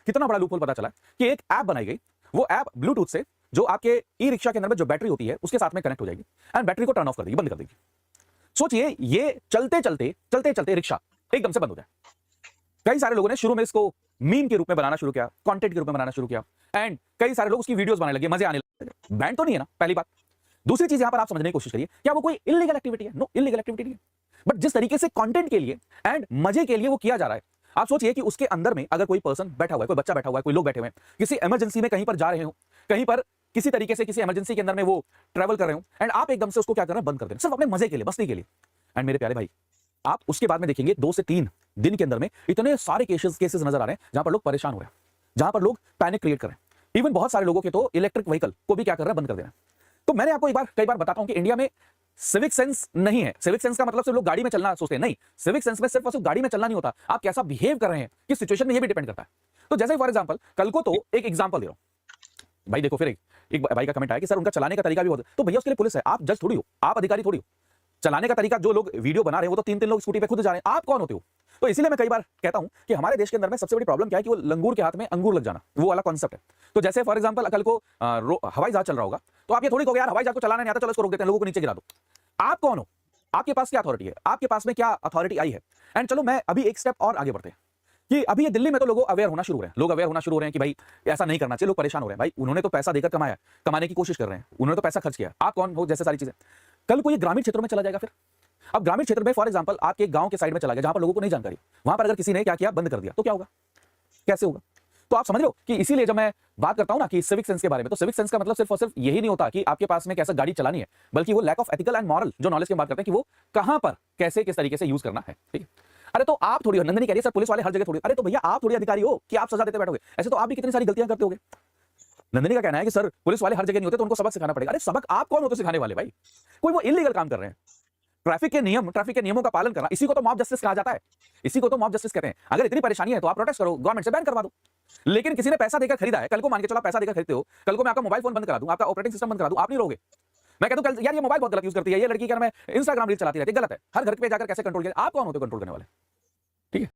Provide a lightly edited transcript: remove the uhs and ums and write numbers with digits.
कितना बड़ा लूपहोल पता चला कि एक ऐप बनाई गई, वो ऐप ब्लूटूथ से जो आपके ई रिक्शा के अंदर में जो बैटरी होती है उसके साथ में कनेक्ट हो जाएगी एंड बैटरी को टर्न ऑफ कर देगी, बंद कर देगी। सोचिए ये चलते चलते रिक्शा एकदम से बंद हो जाए। कई सारे लोगों ने शुरू में इसको मीम के रूप में बनाना शुरू किया, कंटेंट के रूप में बनाना शुरू किया एंड कई सारे लोग उसकी वीडियोस बनाने लगे, मजे आने लगे। बैंड तो नहीं है ना, पहली बात। दूसरी चीज यहां पर आप समझने की कोशिश करिए, क्या वो कोई इल्लीगल एक्टिविटी है? नो, इल्लीगल एक्टिविटी नहीं है। बट जिस तरीके से कंटेंट के लिए एंड मजे के लिए वो किया जा रहा है, आप सोचिए कि उसके अंदर में अगर कोई पर्सन बैठा हुआ है, कोई बच्चा बैठा हुआ है, कोई लोग बैठे हुए हैं, किसी इमरजेंसी में कहीं पर जा रहे हो, कहीं पर किसी तरीके से किसी इमरजेंसी के अंदर में वो ट्रैवल कर रहे हो एंड आप एकदम से उसको क्या कर रहे हैं, बंद कर दे रहे हैं, सिर्फ अपने मजे के लिए, मस्ती के लिए। एंड मेरे प्यारे भाई, आप उसके बाद में देखेंगे 2 से 3 दिन के अंदर में इतने सारे केसेस नजर आ रहे हैं जहां पर लोग परेशान हो रहे हैं, जहां पर लोग पैनिक क्रिएट कर रहे हैं। इवन बहुत सारे लोगों के तो इलेक्ट्रिक व्हीकल को भी क्या कर रहे हैं, बंद कर दे रहे हैं। तो मैंने आपको एक बार कई बार बताता हूं कि इंडिया में सिविक सेंस नहीं है। सिविक सेंस का मतलब सिर्फ लोग गाड़ी में चलना सोचते हैं, नहीं। सिविक सेंस में सिर्फ और सिर्फ गाड़ी में चलना नहीं होता, आप कैसा बिहेव कर रहे हैं, किस सिचुएशन में ये भी डिपेंड करता है। तो जैसे फॉर एग्जांपल, कल को तो एक एग्जांपल दे रहा हूं भाई, देखो फिर एक भाई का कमेंट आया कि सर उनका चलाने का तरीका भी बहुत, तो भैया उसके लिए पुलिस है, आप जज थोड़ी हो, आप अधिकारी थोड़ी हो। चलाने का तरीका जो लोग वीडियो बना रहे हैं वो तो 3-3 लोग स्कूटी पे खुद जा रहे हैं, आप कौन होते हो? तो इसीलिए मैं कई बार कहता हूं कि हमारे देश के अंदर में सबसे बड़ी प्रॉब्लम क्या है कि वो लंगूर के हाथ में अंगूर लग जाना, वो वाला कॉन्सेप्ट है। तो जैसे फॉर एग्जांपल कल को हवाई जहाज चल रहा होगा, तो आप ये थोड़ी कहोगे यार हवाई जहाज को चलाना नहीं आता, चलो इसको रोक देते हैं, लोगों को नीचे गिरा दो। आप कौन हो? आपके पास क्या अथॉरिटी है? आपके पास में क्या अथॉरिटी आई है? एंड चलो मैं अभी एक स्टेप और आगे बढ़ते हैं कि अभी ये दिल्ली में तो लोग अवेयर होना शुरू हो रहे हैं, लोग अवेयर होना शुरू हो रहे हैं कि भाई ऐसा नहीं करना चाहिए, लोग परेशान हो रहे हैं। भाई उन्होंने तो पैसा देकर कमाया, कमाने की कोशिश कर रहे हैं, उन्होंने तो पैसा खर्च किया, आप कौन हो? जैसे सारी चीजें कल को ये ग्रामीण क्षेत्रों में चला जाएगा। फिर अब ग्रामीण क्षेत्र में फॉर एग्जांपल आपके गांव के साइड में चला गया जहां पर लोगों को नहीं जानकारी, वहां पर अगर किसी ने क्या किया, बंद कर दिया, तो क्या होगा, कैसे होगा? तो आप समझ रहे हो कि इसीलिए जब मैं बात करता हूं ना कि सिविक सेंस के बारे में, तो सिविक सेंस का मतलब सिर्फ और सिर्फ यही नहीं होता कि आपके पास में कैसे गाड़ी चलानी है, बल्कि वो lack of ethical and moral जो नॉलेज की बात करते हैं कि वो कहां पर कैसे किस तरीके से यूज करना है। ठीक है? अरे तो आप थोड़ी हो, नंदनी कह रही है सर पुलिस वाले हर जगह थोड़ी, अरे तो भैया आप थोड़ी अधिकारी हो कि आप सजा देते बैठोगे? ऐसे तो आप भी कितनी सारी गलतियां करते होगे। नंदनी का कहना है कि सर पुलिस वाले हर जगह नहीं होते तो उनको सबक सिखाना पड़ेगा। अरे सबक आप कौन होते सिखाने वाले भाई? कोई वो इल्लीगल काम कर रहे हैं। ट्रैफिक के नियमों का पालन करना, इसी को तो मॉब जस्टिस कहा जाता है, इसी को तो मॉब जस्टिस कहते हैं। अगर इतनी परेशानी है तो आप प्रोटेस्ट करो, गवर्नमेंट से बैन करवा दो। लेकिन किसी ने पैसा देकर खरीदा है, कल को मान के चलो पैसा देकर खरीदते हो, कल को मैं आपका मोबाइल फोन बंद करा दूं, आपका ऑपरेटिंग सिस्टम बंद करा दूं, आप नहीं रहोगे। मैं कहता हूं यार ये मोबाइल बहुत गलत यूज करती है, ये लड़की क्या मैं इंस्टाग्राम रील चलाती रहती है, गलत है। हर घर पे जाकर कैसे कंट्रोल किया? आप कौन होते हो कंट्रोल करने वाले?